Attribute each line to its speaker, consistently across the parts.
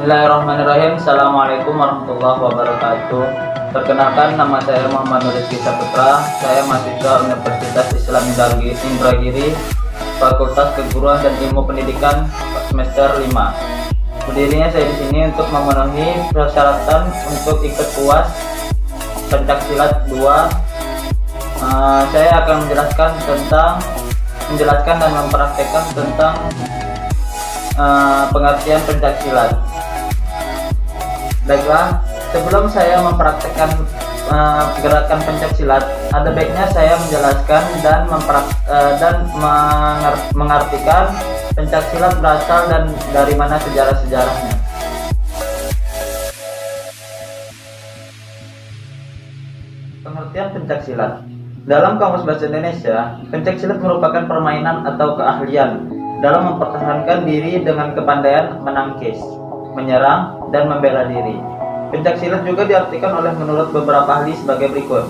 Speaker 1: Bismillahirrahmanirrahim. Assalamualaikum warahmatullahi wabarakatuh. Perkenalkan, nama saya Muhammad Nur Rizky Saputra. Saya mahasiswa Universitas Islam Indragiri, Fakultas Keguruan dan Ilmu Pendidikan semester 5. Berdirinya saya di sini untuk memenuhi persyaratan untuk ikut UAS Pencaksilat 2. Saya akan menjelaskan dan mempraktekkan tentang pengertian pencaksilat. Baiklah, sebelum saya mempraktekkan gerakan pencaksilat, ada baiknya saya menjelaskan dan mengartikan pencaksilat berasal dan dari mana sejarah-sejarahnya. Pengertian pencaksilat. Dalam Kamus Bahasa Indonesia, pencaksilat merupakan permainan atau keahlian dalam mempertahankan diri dengan kepandaian menangkis, menyerang, dan membela diri. Pencaksilat juga diartikan menurut beberapa ahli sebagai berikut.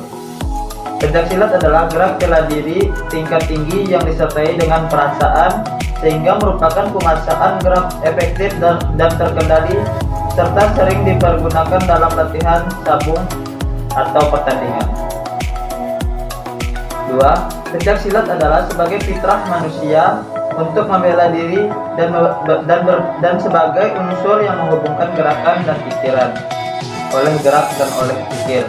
Speaker 1: Pencaksilat adalah gerak bela diri tingkat tinggi yang disertai dengan perasaan, sehingga merupakan penguasaan gerak efektif dan terkendali, serta sering dipergunakan dalam latihan sabung atau pertandingan. 2. Pencaksilat adalah sebagai fitrah manusia untuk membela diri dan sebagai unsur yang menghubungkan gerakan dan pikiran oleh gerak dan oleh pikir.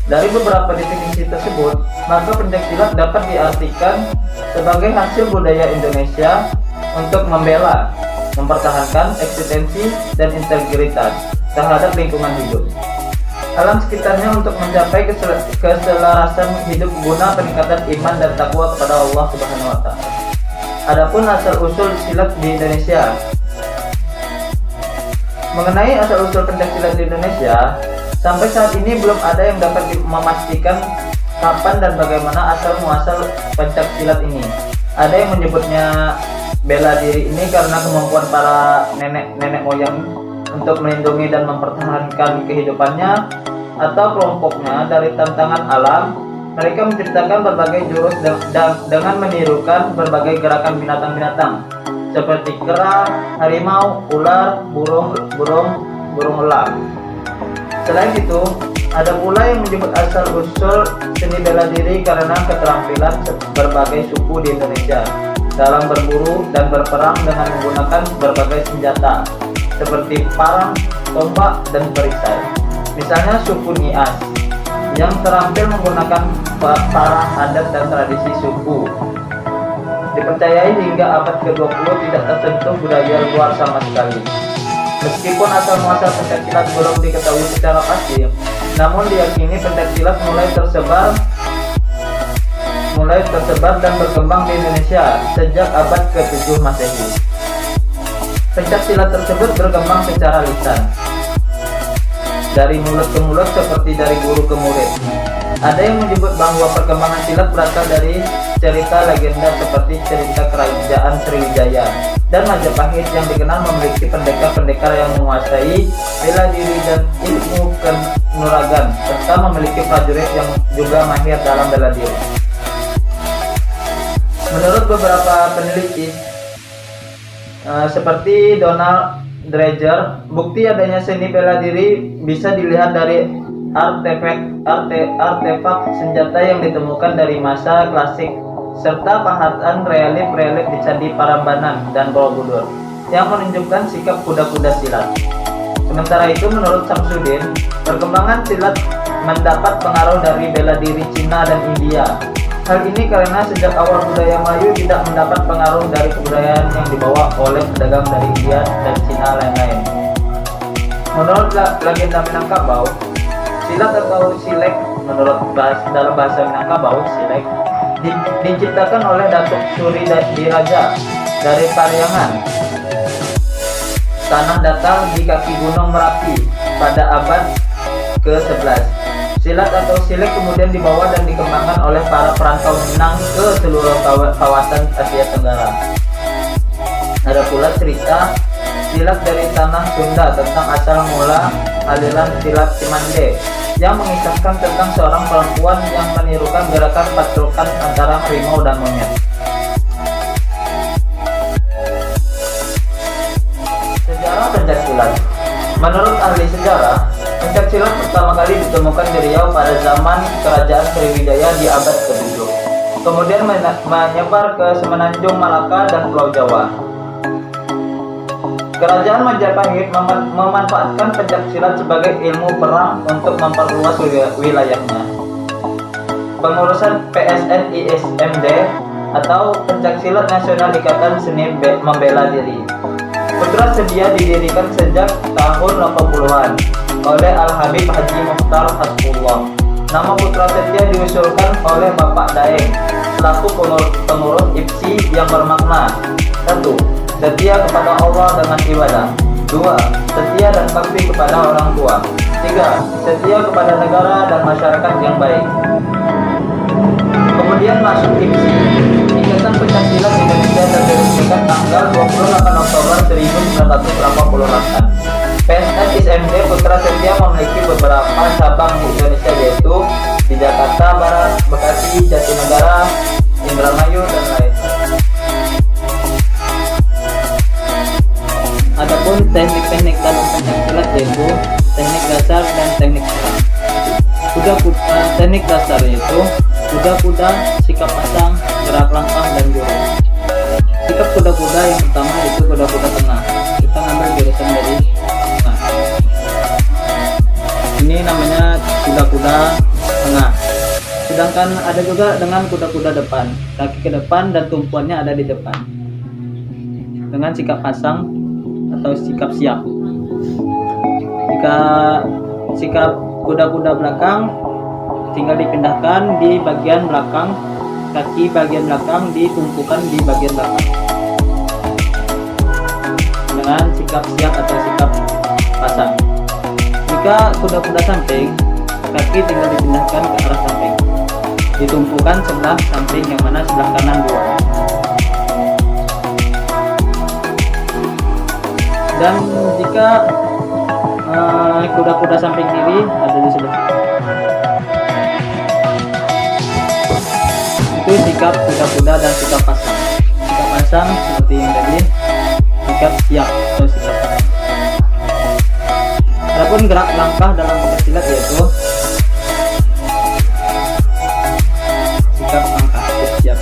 Speaker 1: Dari beberapa definisi tersebut, maka pencaksilat dapat diartikan sebagai hasil budaya Indonesia untuk membela, mempertahankan eksistensi dan integritas terhadap lingkungan hidup, alam sekitarnya untuk mencapai keselarasan hidup guna peningkatan iman dan takwa kepada Allah Subhanahu wa Ta'ala. Adapun asal-usul silat di Indonesia. Mengenai asal-usul pencaksilat di Indonesia, sampai saat ini belum ada yang dapat memastikan kapan dan bagaimana asal-muasal pencaksilat ini. Ada yang menyebutnya bela diri ini karena kemampuan para nenek moyang untuk melindungi dan mempertahankan kehidupannya, atau kelompoknya dari tantangan alam. Mereka menceritakan berbagai jurus dengan menirukan berbagai gerakan binatang-binatang seperti kera, harimau, ular, burung elang. Selain itu, ada pula yang menyebut asal-usul seni bela diri karena keterampilan berbagai suku di Indonesia dalam berburu dan berperang dengan menggunakan berbagai senjata seperti parang, tombak, dan perisai. Misalnya suku Nias yang terampil menggunakan parang adat dan tradisi suku. Dipercayai hingga abad ke-20 tidak tersentuh budaya luar sama sekali. Meskipun asal-muasal pencaksilat belum diketahui secara pasti, namun diyakini pencaksilat mulai tersebar dan berkembang di Indonesia sejak abad ke-7 Masehi. Pencaksilat tersebut berkembang secara lisan, dari mulut ke mulut seperti dari guru ke murid. Ada yang menyebut bahwa perkembangan silat berasal dari cerita legenda seperti cerita kerajaan Sriwijaya dan Majapahit yang dikenal memiliki pendekar-pendekar yang menguasai bela diri dan ilmu kanuragan, serta memiliki prajurit yang juga mahir dalam bela diri. Menurut beberapa peneliti seperti Donald Dreger, bukti adanya seni bela diri bisa dilihat dari artefak senjata yang ditemukan dari masa klasik serta pahatan relief di Candi Prambanan dan Borobudur yang menunjukkan sikap kuda-kuda silat. Sementara itu, menurut Samsudin, perkembangan silat mendapat pengaruh dari bela diri Cina dan India. Hal ini karena sejak awal budaya Melayu tidak mendapat pengaruh dari kebudayaan yang dibawa oleh pedagang dari India dan Cina lain-lain. Menurut legenda Minangkabau, silat atau silek dalam bahasa Minangkabau, silek diciptakan oleh Datuk Suri Diraja dari Pariangan, tanah datar di kaki Gunung Merapi pada abad ke-11. Silat atau silek kemudian dibawa dan dikembangkan oleh para perantau Minang ke seluruh kawasan Asia Tenggara. Ada pula cerita silat dari tanah Sunda tentang asal mula aliran silat Cimande yang mengisahkan tentang seorang perempuan yang menirukan gerakan patrukan antara harimau dan monyet. Cara pencaksilat. Menurut ahli sejarah, pencaksilat pertama kali ditemukan di Riau pada zaman Kerajaan Sriwijaya di abad ke-7. Kemudian menyebar ke Semenanjung, Malaka, dan Pulau Jawa. Kerajaan Majapahit memanfaatkan pencaksilat sebagai ilmu perang untuk memperluas wilayahnya. Pengurusan PSN ISMD atau Pencaksilat Nasional Ikatan Seni Membela Diri. Putra Sedia didirikan sejak tahun 80-an oleh Al-Habib Haji Mukhtar Hasbullah. Nama Putra Setia diusulkan oleh Bapak Daeng selaku pengurus IPSI yang bermakna 1. Setia kepada Allah dengan ibadah. 2. Setia dan bakti kepada orang tua. 3. Setia kepada negara dan masyarakat yang baik. Kemudian masuk IPSI. Ikatan Pencaksilat Indonesia terdiresmikan tanggal 28 Oktober 1988. PSN ISMD Putra Setia memiliki beberapa cabang di Indonesia, yaitu di Jakarta Barat, Bekasi, Jatinegara, Indramayu, dan lain. Adapun teknik-teknik dalam pencaksilat yaitu teknik dasar dan teknik serang. Teknik dasar yaitu kuda-kuda, sikap pasang, gerak langkah, dan jurus. Sikap kuda-kuda yang pertama itu kuda-kuda tengah. Kita ngambil jurusan dari tengah. Ini namanya kuda-kuda tengah. Sedangkan ada juga dengan kuda-kuda depan. Kaki ke depan dan tumpuannya ada di depan. Dengan sikap pasang atau sikap siap. Jika sikap kuda-kuda belakang tinggal dipindahkan di bagian belakang, kaki bagian belakang ditumpukan di bagian belakang. Dengan sikap siap atau sikap pasang. Jika kuda-kuda samping, kaki tinggal dipindahkan ke arah samping, ditumpukan sebelah samping yang mana sebelah kanan 2. Dan jika kuda-kuda samping kiri ada di sebelah itu sikap kuda-kuda dan sikap pasang. Sikap pasang seperti yang tadi, sikap siap atau sikap pasang. Adapun gerak langkah dalam pencaksilat yaitu sikap langkah siap.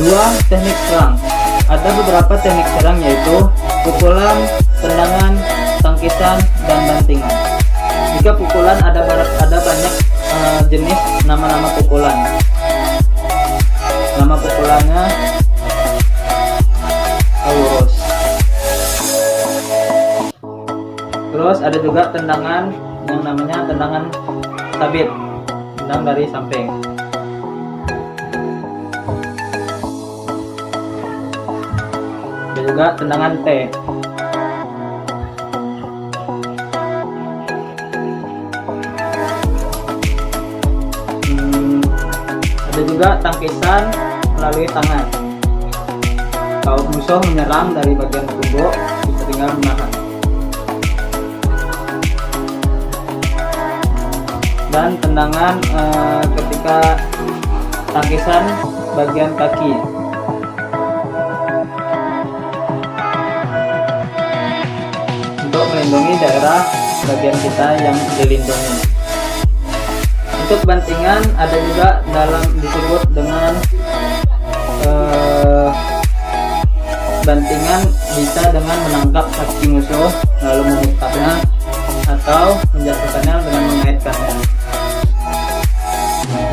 Speaker 1: 2. Teknik serang. Ada beberapa teknik serang yaitu pukulan, tendangan, tangkisan, dan bantingan. Jika pukulan ada banyak jenis nama-nama pukulan. Nama pukulannya lurus. Terus ada juga tendangan yang namanya tendangan sabit, tendang dari samping. Ada juga tendangan T. Ada juga tangkisan melalui tangan. Kalau musuh menyerang dari bagian tubuh, kita tinggal menahan. Dan tendangan ketika tangkisan bagian kaki. Untuk melindungi daerah bagian kita yang dilindungi. Untuk bantingan ada juga dalam disebut dengan bantingan bisa dengan menangkap kaki musuh lalu memukanya atau menjatuhkannya dengan mengaitkannya.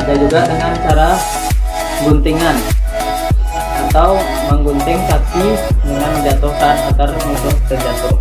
Speaker 1: Ada juga dengan cara guntingan atau menggunting kaki dengan menjatuhkan agar musuh terjatuh.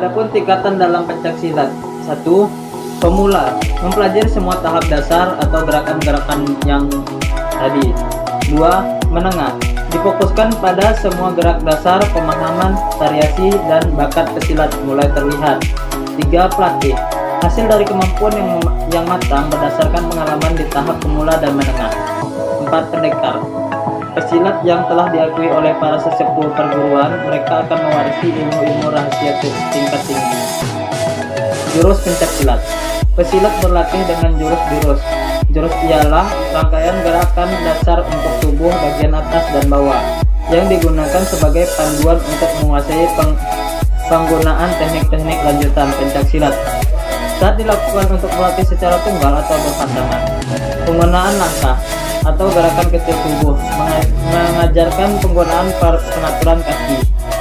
Speaker 1: Adapun tingkatan dalam pencaksilat. 1. Pemula, mempelajari semua tahap dasar atau gerakan-gerakan yang tadi. 2. Menengah, difokuskan pada semua gerak dasar, pemahaman, variasi, dan bakat pesilat mulai terlihat. 3. Pelatih, hasil dari kemampuan yang matang berdasarkan pengalaman di tahap pemula dan menengah. 4. Pendekar, pesilat yang telah diakui oleh para sesepuh perguruan, mereka akan mewarisi ilmu-ilmu rahasia tingkat tinggi. Jurus pencaksilat, pesilat berlatih dengan jurus-jurus. Jurus ialah rangkaian gerakan dasar untuk tubuh bagian atas dan bawah yang digunakan sebagai panduan untuk menguasai penggunaan teknik-teknik lanjutan pencaksilat. Saat dilakukan untuk melatih secara tunggal atau berpasangan, penggunaan langkah atau gerakan kecil tubuh mengajarkan penggunaan pengaturan kaki.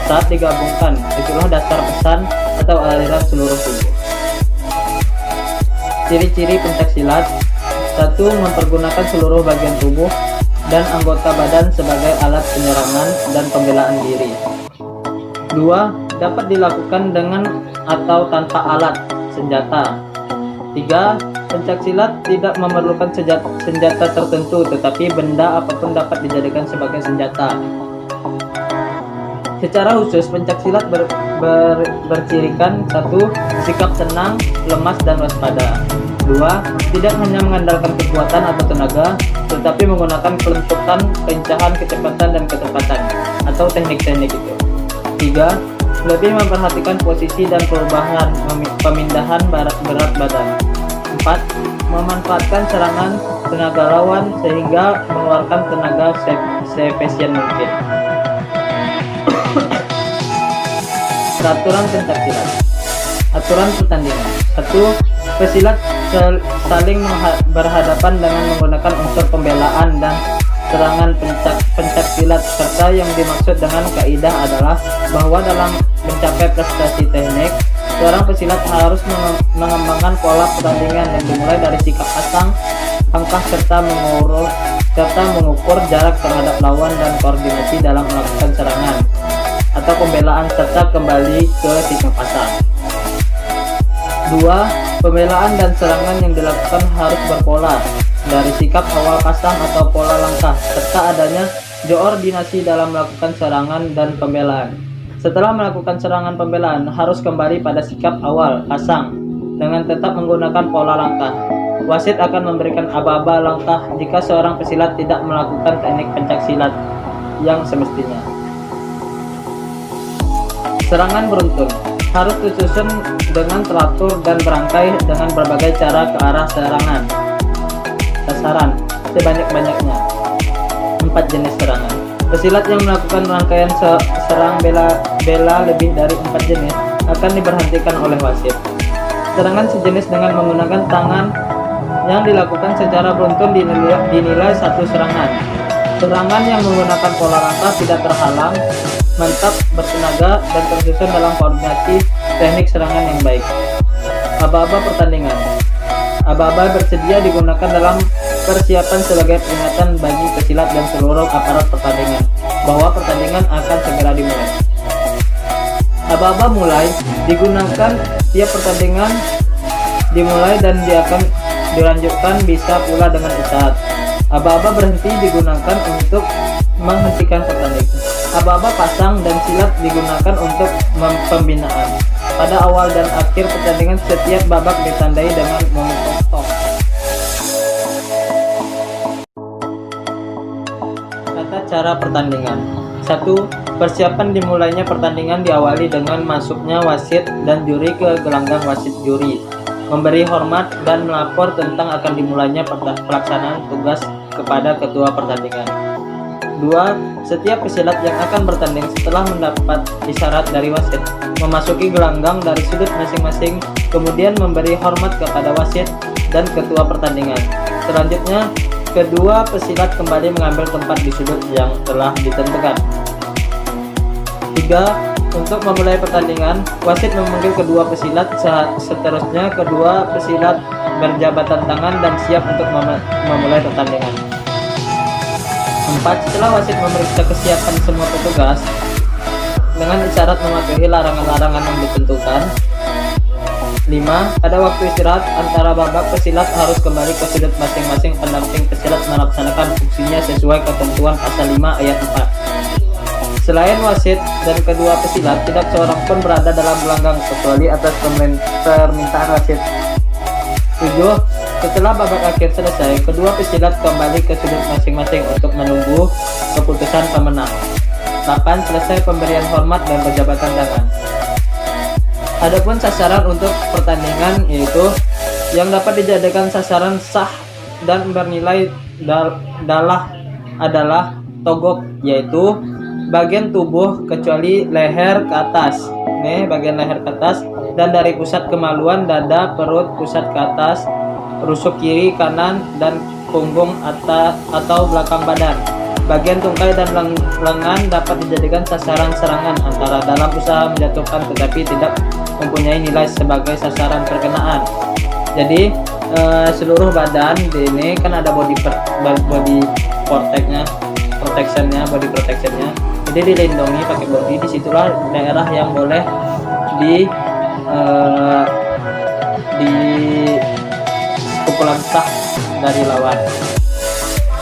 Speaker 1: Saat digabungkan, itulah dasar pesan atau aliran seluruh tubuh. Ciri-ciri pencaksilat. 1. Mempergunakan seluruh bagian tubuh dan anggota badan sebagai alat penyerangan dan pembelaan diri. 2. Dapat dilakukan dengan atau tanpa alat senjata. 3. Pencaksilat tidak memerlukan senjata tertentu, tetapi benda apapun dapat dijadikan sebagai senjata. Secara khusus, pencaksilat bercirikan 1. Sikap tenang, lemas, dan waspada. 2. Tidak hanya mengandalkan kekuatan atau tenaga, tetapi menggunakan kelentukan, kelincahan, kecepatan, dan ketepatan atau teknik-teknik itu. 3. Lebih memperhatikan posisi dan perubahan pemindahan berat badan. 4. Memanfaatkan serangan tenaga lawan sehingga mengeluarkan tenaga seefisien mungkin. Peraturan pencaksilat. Aturan pertandingan. 1. Pesilat saling berhadapan dengan menggunakan unsur pembelaan dan serangan pencaksilat, serta yang dimaksud dengan kaidah adalah bahwa dalam mencapai prestasi teknik, seorang pesilat harus mengembangkan pola pertandingan yang dimulai dari sikap pasang, langkah, serta mengukur jarak terhadap lawan dan koordinasi dalam melakukan serangan atau pembelaan, serta kembali ke sikap pasang. 2. Pembelaan dan serangan yang dilakukan harus berpola dari sikap awal pasang atau pola langkah, serta adanya koordinasi dalam melakukan serangan dan pembelaan. Setelah melakukan serangan pembelaan, harus kembali pada sikap awal pasang dengan tetap menggunakan pola langkah. Wasit akan memberikan aba-aba langkah jika seorang pesilat tidak melakukan teknik pencaksilat yang semestinya. Serangan beruntun harus disusun dengan teratur dan berangkai dengan berbagai cara ke arah sasaran sebanyak-banyaknya. 4 jenis serangan. Pesilat yang melakukan rangkaian serang bela lebih dari 4 jenis akan diberhentikan oleh wasit. Serangan sejenis dengan menggunakan tangan yang dilakukan secara beruntun dinilai satu serangan. Serangan yang menggunakan pola langkah tidak terhalang, mantap, bertenaga, dan tersusun dalam koordinasi teknik serangan yang baik. Aba-aba pertandingan. Aba-aba bersedia digunakan dalam persiapan sebagai peringatan bagi pesilat dan seluruh aparat pertandingan bahwa pertandingan akan segera dimulai. Aba-aba mulai digunakan setiap pertandingan dimulai dan dia akan dilanjutkan, bisa pula dengan isyarat. Aba-aba berhenti digunakan untuk menghentikan pertandingan. Aba-aba pasang dan silat digunakan untuk pembinaan. Pada awal dan akhir pertandingan, setiap babak ditandai dengan memukul stop. Tata cara pertandingan. 1. Persiapan dimulainya pertandingan diawali dengan masuknya wasit dan juri ke gelanggang wasit juri, memberi hormat dan melapor tentang akan dimulainya pelaksanaan tugas kepada ketua pertandingan. 2. Setiap pesilat yang akan bertanding setelah mendapat isyarat dari wasit memasuki gelanggang dari sudut masing-masing, kemudian memberi hormat kepada wasit dan ketua pertandingan. Selanjutnya, kedua pesilat kembali mengambil tempat di sudut yang telah ditentukan. 3. Untuk memulai pertandingan, wasit memanggil kedua pesilat. Seterusnya, kedua pesilat berjabatan tangan dan siap untuk memulai pertandingan. 4. Setelah wasit memeriksa kesiapan semua petugas, dengan isyarat mematuhi larangan-larangan yang ditentukan. 5. Pada waktu istirahat antara babak pesilat harus kembali ke sudut masing-masing pendamping pesilat melaksanakan fungsinya sesuai ketentuan pasal 5 ayat 4. Selain wasit dan kedua pesilat, tidak seorang pun berada dalam gelanggang kecuali atas permintaan wasit. 7. Setelah babak akhir selesai, kedua pesilat kembali ke sudut masing-masing untuk menunggu keputusan pemenang. 8. Selesai pemberian hormat dan penjabatan tangan. Adapun sasaran untuk pertandingan yaitu yang dapat dijadikan sasaran sah dan bernilai adalah togok, yaitu bagian tubuh kecuali leher ke atas. Bagian leher ke atas dan dari pusat kemaluan, dada, perut, pusat ke atas, rusuk kiri, kanan, dan punggung atau belakang badan. Bagian tungkai dan lengan dapat dijadikan sasaran serangan antara dalam usaha menjatuhkan tetapi tidak mempunyai nilai sebagai sasaran perkenaan. Jadi seluruh badan ini kan ada body protectionnya. Jadi dilindungi pakai body. Disitulah daerah yang boleh di pukulan sah dari lawan.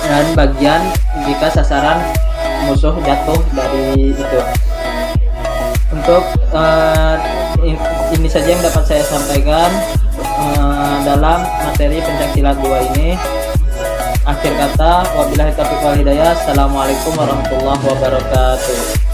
Speaker 1: Dan bagian jika sasaran musuh jatuh dari itu. Untuk ini saja yang dapat saya sampaikan dalam materi pencaksilat 2 ini. Akhir kata, wabillahi taufiq wal hidayah. Assalamualaikum warahmatullahi wabarakatuh.